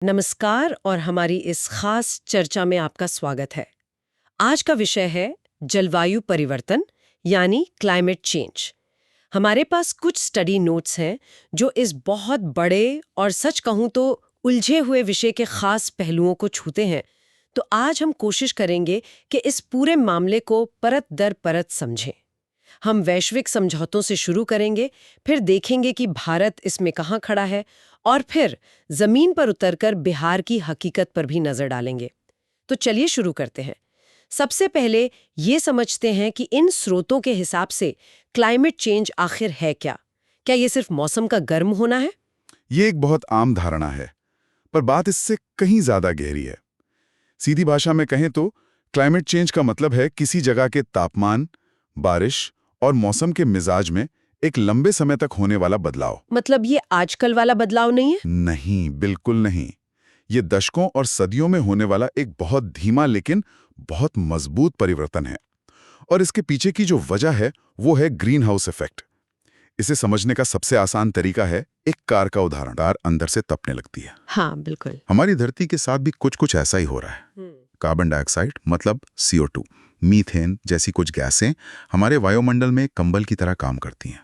नमस्कार और हमारी इस खास चर्चा में आपका स्वागत है। आज का विषय है जलवायु परिवर्तन यानी क्लाइमेट चेंज। हमारे पास कुछ स्टडी नोट्स हैं जो इस बहुत बड़े और सच कहूं तो उलझे हुए विषय के खास पहलुओं को छूते हैं। तो आज हम कोशिश करेंगे कि इस पूरे मामले को परत दर परत समझें। हम वैश्विक समझौतों से शुरू करेंगे, फिर देखेंगे कि भारत इसमें कहाँ खड़ा है और फिर जमीन पर उतरकर बिहार की हकीकत पर भी नजर डालेंगे। तो चलिए शुरू करते हैं। सबसे पहले ये समझते हैं कि इन स्रोतों के हिसाब से क्लाइमेट चेंज आखिर है क्या? क्या ये सिर्फ मौसम का गर्म होना है? ये एक बहुत आम धारणा है, पर बात इससे कहीं ज्यादा गहरी है। सीधी भाषा में कहें तो क्लाइमेट चेंज का मतलब है किसी जगह के तापमान, बारिश और मौसम के मिजाज में एक लंबे समय तक होने वाला बदलाव। मतलब ये आजकल वाला बदलाव नहीं है? नहीं, बिल्कुल नहीं। ये दशकों और सदियों में होने वाला एक बहुत धीमा लेकिन बहुत मजबूत परिवर्तन है। और इसके पीछे की जो वजह है वो है ग्रीन हाउस इफेक्ट। इसे समझने का सबसे आसान तरीका है एक कार का उदाहरण। कार अंदर से तपने लगती है। हाँ, बिल्कुल। हमारी धरती के साथ भी कुछ कुछ ऐसा ही हो रहा है। कार्बन डाइऑक्साइड मतलब CO2, मीथेन जैसी कुछ गैसें हमारे वायुमंडल में कंबल की तरह काम करती हैं।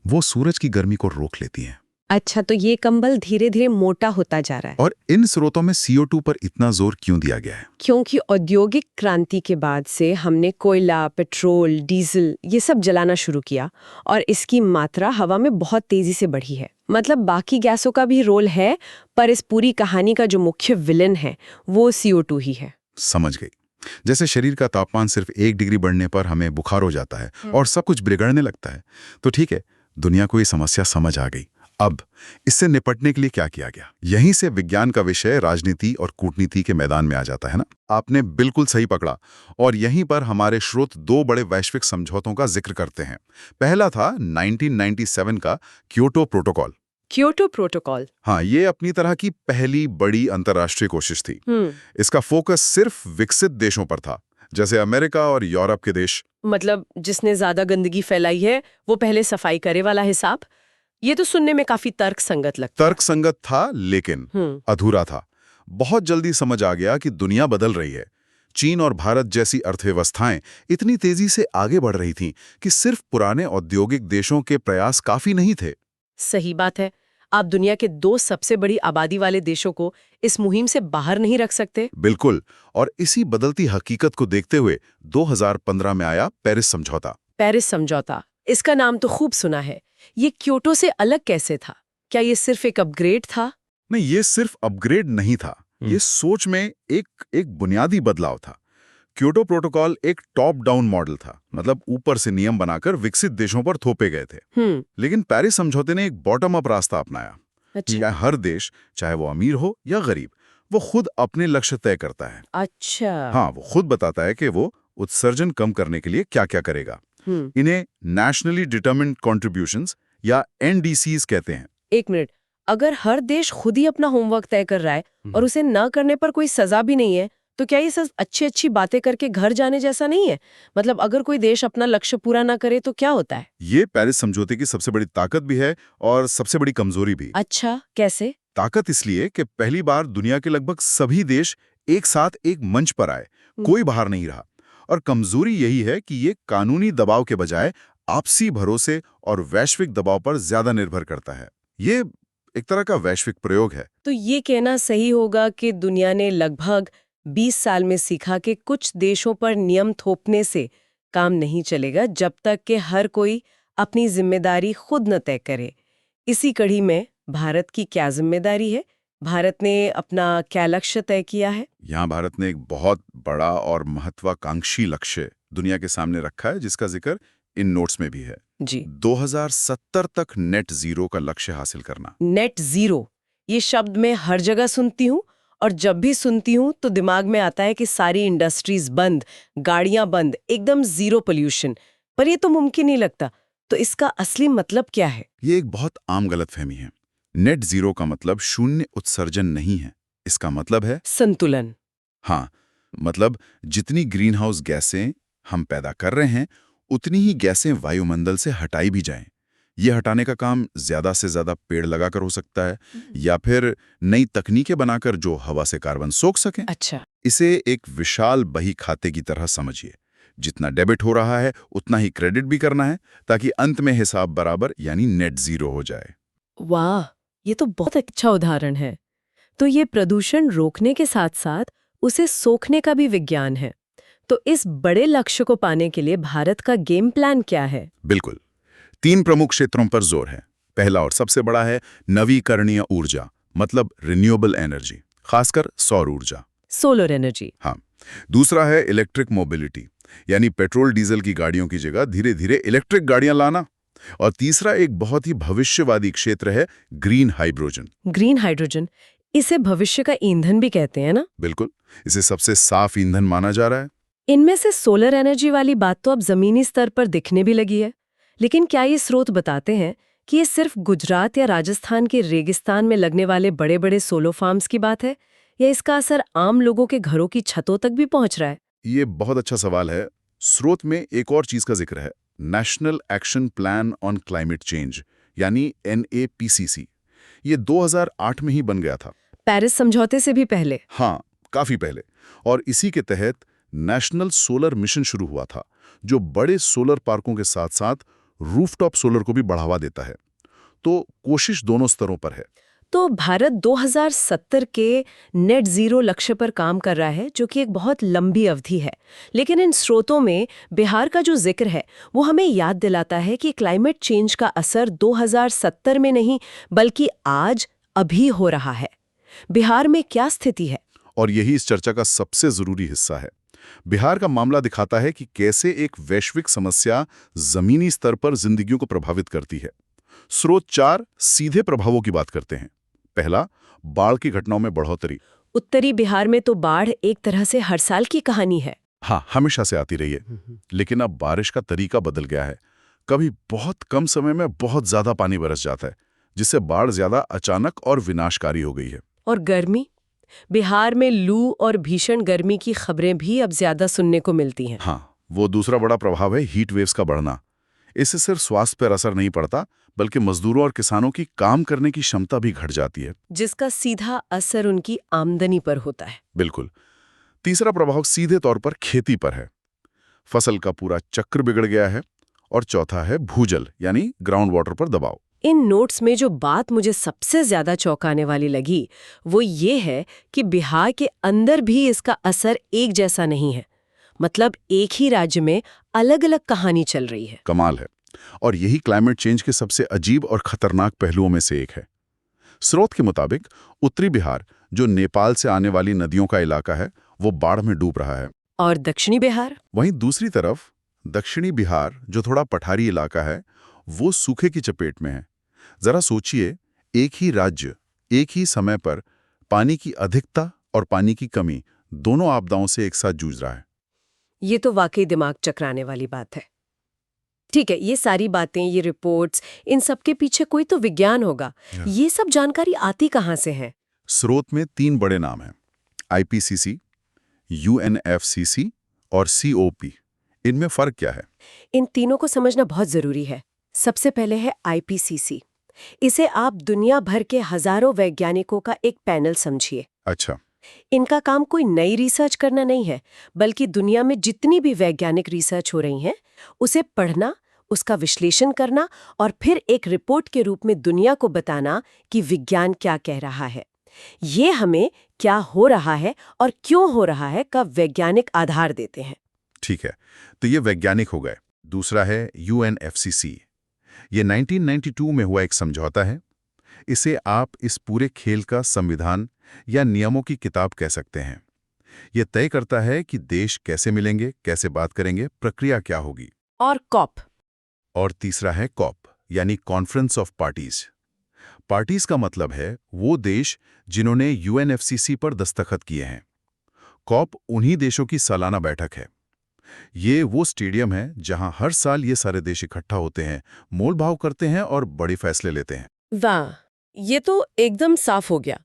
वो सूरज की गर्मी को रोक लेती हैं। अच्छा, तो ये कंबल धीरे धीरे मोटा होता जा रहा है। और इन स्रोतों में CO2 पर इतना जोर क्यों दिया गया है? क्योंकि औद्योगिक क्रांति के बाद से हमने कोयला, पेट्रोल, डीजल ये सब जलाना शुरू किया और इसकी मात्रा हवा में बहुत तेजी से बढ़ी है। मतलब बाकी गैसों का भी रोल है, पर इस पूरी कहानी का जो मुख्य विलन है वो CO2 ही है। समझ गई। जैसे शरीर का तापमान सिर्फ 1 डिग्री बढ़ने पर हमें बुखार हो जाता है और सब कुछ बिगड़ने लगता है। तो ठीक है, दुनिया को ये समस्या समझ आ गई। अब इससे निपटने के लिए क्या किया गया? यहीं से विज्ञान का विषय राजनीति और कूटनीति के मैदान में आ जाता है ना। आपने बिल्कुल सही पकड़ा। और यहीं पर हमारे स्रोत दो बड़े वैश्विक समझौतों का जिक्र करते हैं। पहला था 1997 का क्योटो प्रोटोकॉल। Kyoto protocol. हाँ, ये अपनी तरह की पहली बड़ी अंतर्राष्ट्रीय कोशिश थी। इसका फोकस सिर्फ विकसित देशों पर था, जैसे अमेरिका और यूरोप के देश। मतलब जिसने ज्यादा गंदगी फैलाई है वो पहले सफाई करे वाला हिसाब। ये तो सुनने में काफी तर्कसंगत लगता है। तर्कसंगत था लेकिन अधूरा था। बहुत जल्दी समझ आ गया कि दुनिया बदल रही है। चीन और भारत जैसी अर्थव्यवस्थाएं इतनी तेजी से आगे बढ़ रही थीं कि सिर्फ पुराने औद्योगिक देशों के प्रयास काफी नहीं थे। सही बात है। आप दुनिया के दो सबसे बड़ी आबादी वाले देशों को इस मुहिम से बाहर नहीं रख सकते। बिल्कुल। और इसी बदलती हकीकत को देखते हुए 2015 में आया पेरिस समझौता। पेरिस समझौता, इसका नाम तो खूब सुना है। ये क्योटो से अलग कैसे था? क्या ये सिर्फ एक अपग्रेड था? नहीं, ये सिर्फ अपग्रेड नहीं था। ये सोच में एक बुनियादी बदलाव था। क्योटो प्रोटोकॉल एक टॉप डाउन मॉडल था, मतलब ऊपर से नियम बनाकर विकसित देशों पर थोपे गए थे। लेकिन पेरिस समझौते ने एक बॉटम अप रास्ता अपनाया। अच्छा। हर देश, चाहे वो अमीर हो या गरीब, वो खुद अपने लक्ष्य तय करता है। अच्छा। हाँ, वो खुद बताता है कि वो उत्सर्जन कम करने के लिए क्या क्या करेगा। इन्हें नेशनली डिटरमिन्ड कॉन्ट्रीब्यूशंस या NDCs कहते हैं। एक मिनट, अगर हर देश खुद ही अपना होमवर्क तय कर रहा है और उसे न करने पर कोई सजा भी नहीं है, तो क्या ये सब अच्छी अच्छी बातें करके घर जाने जैसा नहीं है? मतलब अगर कोई देश अपना लक्ष्य पूरा ना करे तो क्या होता है? ये पेरिस समझौते की सबसे बड़ी ताकत भी है और सबसे बड़ी कमजोरी भी। अच्छा, कैसे? ताकत इसलिए कि पहली बार दुनिया के लगभग सभी देश एक साथ एक मंच पर आए, कोई बाहर नहीं रहा। और कमजोरी यही है कि ये कानूनी दबाव के बजाय आपसी भरोसे और वैश्विक दबाव पर ज्यादा निर्भर करता है। ये एक तरह का वैश्विक प्रयोग है। तो ये कहना सही होगा कि दुनिया ने लगभग 20 साल में सीखा कि कुछ देशों पर नियम थोपने से काम नहीं चलेगा जब तक कि हर कोई अपनी जिम्मेदारी खुद न तय करे। इसी कड़ी में भारत की क्या जिम्मेदारी है? भारत ने अपना क्या लक्ष्य तय किया है? यहाँ भारत ने एक बहुत बड़ा और महत्वाकांक्षी लक्ष्य दुनिया के सामने रखा है, जिसका जिक्र इन नोट्स में भी है। जी। 2070 तक नेट जीरो का लक्ष्य हासिल करना। नेट जीरो, ये शब्द मैं हर जगह सुनती हूँ और जब भी सुनती हूँ तो दिमाग में आता है कि सारी इंडस्ट्रीज बंद, गाड़ियां बंद, एकदम जीरो पोल्यूशन। पर ये तो मुमकिन नहीं लगता। तो इसका असली मतलब क्या है? ये एक बहुत आम गलतफहमी है। नेट जीरो का मतलब शून्य उत्सर्जन नहीं है। इसका मतलब है संतुलन। हाँ, मतलब जितनी ग्रीन हाउस गैसें हम पैदा कर रहे हैं, उतनी ही गैसें वायुमंडल से हटाई भी जाएं। ये हटाने का काम ज्यादा से ज्यादा पेड़ लगाकर हो सकता है या फिर नई तकनीकें बनाकर जो हवा से कार्बन सोख सकें। अच्छा। इसे एक विशाल बही खाते की तरह समझिए। जितना डेबिट हो रहा है उतना ही क्रेडिट भी करना है, ताकि अंत में हिसाब बराबर यानी नेट जीरो हो जाए। वाह, ये तो बहुत अच्छा उदाहरण है। तो ये प्रदूषण रोकने के साथ साथ उसे सोखने का भी विज्ञान है। तो इस बड़े लक्ष्य को पाने के लिए भारत का गेम प्लान क्या है? बिल्कुल, 3 प्रमुख क्षेत्रों पर जोर है। पहला और सबसे बड़ा है नवीकरणीय ऊर्जा, मतलब रिन्यूएबल एनर्जी, खासकर सौर ऊर्जा। Solar energy. हाँ। दूसरा है इलेक्ट्रिक मोबिलिटी, यानी पेट्रोल डीजल की गाड़ियों की जगह धीरे धीरे इलेक्ट्रिक गाड़ियां लाना। और तीसरा एक बहुत ही भविष्यवादी क्षेत्र है ग्रीन हाइड्रोजन। ग्रीन हाइड्रोजन, इसे भविष्य का ईंधन भी कहते हैं ना? बिल्कुल, इसे सबसे साफ ईंधन माना जा रहा है। इनमें से सोलर एनर्जी वाली बात तो अब जमीनी स्तर पर दिखने भी लगी है, लेकिन क्या ये स्रोत बताते हैं कि ये सिर्फ गुजरात या राजस्थान के रेगिस्तान में लगने वाले बड़े बड़े सोलर फार्म्स की बात है, या इसका असर आम लोगों के घरों की छतों तक भी पहुंच रहा है? ये बहुत अच्छा सवाल है। स्रोत में एक और चीज का जिक्र है, national action plan on climate change, यानी NAPCC। ये 2008 में ही बन गया था। पेरिस समझौते से भी पहले? हाँ, काफी पहले। और इसी के तहत नेशनल सोलर मिशन शुरू हुआ था, जो बड़े सोलर पार्कों के साथ साथ रूफटॉप सोलर को भी बढ़ावा देता है। तो कोशिश दोनों स्तरों पर है। तो भारत 2070 के नेट जीरो लक्ष्य पर काम कर रहा है, जो कि एक बहुत लंबी अवधि है। लेकिन इन स्रोतों में बिहार का जो जिक्र है वो हमें याद दिलाता है कि क्लाइमेट चेंज का असर 2070 में नहीं बल्कि आज अभी हो रहा है। बिहार में क्या स्थिति है? और यही इस चर्चा का सबसे जरूरी हिस्सा है। बिहार का मामला दिखाता है कि कैसे एक वैश्विक समस्या जमीनी स्तर पर जिंदगियों को प्रभावित करती है। स्रोत 4 सीधे प्रभावों की बात करते हैं। पहला, बाढ़ की घटनाओं में बढ़ोतरी। उत्तरी बिहार में तो बाढ़ एक तरह से हर साल की कहानी है। हाँ, हमेशा से आती रही है, लेकिन अब बारिश का तरीका बदल गया है। कभी बहुत कम समय में बहुत ज्यादा पानी बरस जाता है, जिससे बाढ़ ज्यादा अचानक और विनाशकारी हो गई है। और गर्मी? बिहार में लू और भीषण गर्मी की खबरें भी अब ज्यादा सुनने को मिलती हैं। हाँ, वो दूसरा बड़ा प्रभाव है हीट वेव्स का बढ़ना। इससे सिर्फ स्वास्थ्य पर असर नहीं पड़ता, बल्कि मजदूरों और किसानों की काम करने की क्षमता भी घट जाती है, जिसका सीधा असर उनकी आमदनी पर होता है। बिल्कुल। तीसरा प्रभाव सीधे तौर पर खेती पर है। फसल का पूरा चक्र बिगड़ गया है। और चौथा है भूजल, यानी ग्राउंड वाटर पर दबाव। इन नोट्स में जो बात मुझे सबसे ज्यादा चौंकाने वाली लगी वो ये है कि बिहार के अंदर भी इसका असर एक जैसा नहीं है। मतलब एक ही राज्य में अलग अलग कहानी चल रही है। कमाल है। और यही क्लाइमेट चेंज के सबसे अजीब और खतरनाक पहलुओं में से एक है। स्रोत के मुताबिक उत्तरी बिहार, जो नेपाल से आने वाली नदियों का इलाका है, वो बाढ़ में डूब रहा है। और दक्षिणी बिहार? वहीं दूसरी तरफ दक्षिणी बिहार, जो थोड़ा पठारी इलाका है, वो सूखे की चपेट में है। जरा सोचिए, एक ही राज्य एक ही समय पर पानी की अधिकता और पानी की कमी, दोनों आपदाओं से एक साथ जूझ रहा है। ये तो वाकई दिमाग चकराने वाली बात है। ठीक है, ये सारी बातें, ये रिपोर्ट्स, इन सब के पीछे कोई तो विज्ञान होगा। ये सब जानकारी आती कहाँ से है? स्रोत में 3 बड़े नाम हैं, IPCC, UNFCC और COP। इनमें फर्क क्या है? इन तीनों को समझना बहुत जरूरी है। सबसे पहले है IPCC। इसे आप दुनिया भर के हजारों वैज्ञानिकों का एक पैनल समझिए। अच्छा। इनका काम कोई नई रिसर्च करना नहीं है, बल्कि दुनिया में जितनी भी वैज्ञानिक रिसर्च हो रही हैं, उसे पढ़ना, उसका विश्लेषण करना और फिर एक रिपोर्ट के रूप में दुनिया को बताना कि विज्ञान क्या कह रहा है। ये हमें क्या हो रहा है और क्यों हो रहा है का वैज्ञानिक आधार देते हैं। ठीक है, तो ये वैज्ञानिक हो गए। दूसरा है UNFCC। ये 1992 में हुआ एक समझौता है। इसे आप इस पूरे खेल का संविधान या नियमों की किताब कह सकते हैं। यह तय करता है कि देश कैसे मिलेंगे, कैसे बात करेंगे, प्रक्रिया क्या होगी। और कॉप? और तीसरा है COP, यानी कॉन्फ्रेंस ऑफ पार्टीज। पार्टीज का मतलब है वो देश जिन्होंने UNFCC पर दस्तखत किए हैं। COP उन्हीं देशों की सालाना बैठक है। ये वो स्टेडियम है जहां हर साल ये सारे देश इकट्ठा होते हैं, मोल भाव करते हैं और बड़े फैसले लेते हैं। वाह, ये तो एकदम साफ हो गया।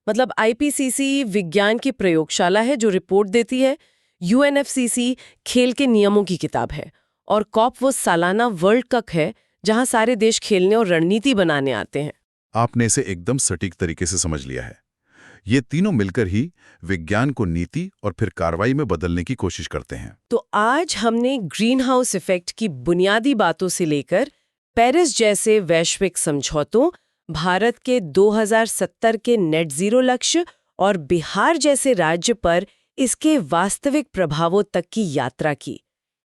मतलब IPCC विज्ञान की प्रयोगशाला है जो रिपोर्ट देती है, UNFCC खेल के नियमों की किताब है, और COP वो सालाना वर्ल्ड कप है जहां सारे देश खेलने और रणनीति बनाने आते हैं। आपने इसे एकदम सटीक तरीके से समझ लिया है। ये तीनों मिलकर ही विज्ञान को नीति और फिर कार्रवाई में बदलने की कोशिश करते हैं। तो आज हमने ग्रीन हाउस इफेक्ट की बुनियादी बातों से लेकर पेरिस जैसे वैश्विक समझौतों, भारत के 2070 के नेट जीरो लक्ष्य और बिहार जैसे राज्य पर इसके वास्तविक प्रभावों तक की यात्रा की।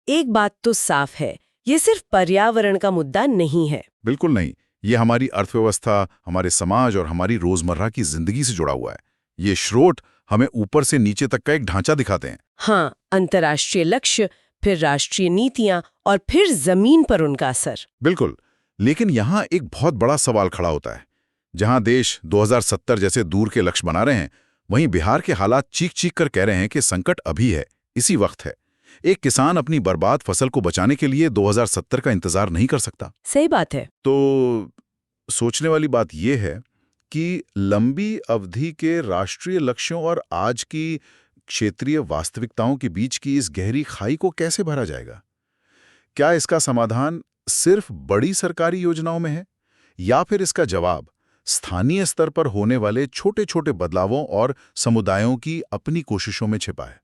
एक बात तो साफ है, ये सिर्फ पर्यावरण का मुद्दा नहीं है। बिल्कुल नहीं, ये हमारी अर्थव्यवस्था, हमारे समाज और हमारी रोजमर्रा की जिंदगी से जुड़ा हुआ है। ये स्रोत हमें ऊपर से नीचे तक का एक ढांचा दिखाते हैं। हाँ, अंतर्राष्ट्रीय लक्ष्य, फिर राष्ट्रीय नीतियां और फिर जमीन पर उनका असर। बिल्कुल, लेकिन यहाँ एक बहुत बड़ा सवाल खड़ा होता है। जहाँ देश 2070 जैसे दूर के लक्ष्य बना रहे हैं, वहीं बिहार के हालात चीख-चीख कर कह रहे हैं कि संकट अभी है, इसी वक्त है। एक किसान अपनी बर्बाद फसल को बचाने के लिए 2070 का इंतजार नहीं कर सकता। सही बात है। तो सोचने वाली बात यह है कि लंबी अवधि के राष्ट्रीय लक्ष्यों और आज की क्षेत्रीय वास्तविकताओं के बीच की इस गहरी खाई को कैसे भरा जाएगा? क्या इसका समाधान सिर्फ बड़ी सरकारी योजनाओं में है, या फिर इसका जवाब स्थानीय स्तर पर होने वाले छोटे-छोटे बदलावों और समुदायों की अपनी कोशिशों में छिपा है?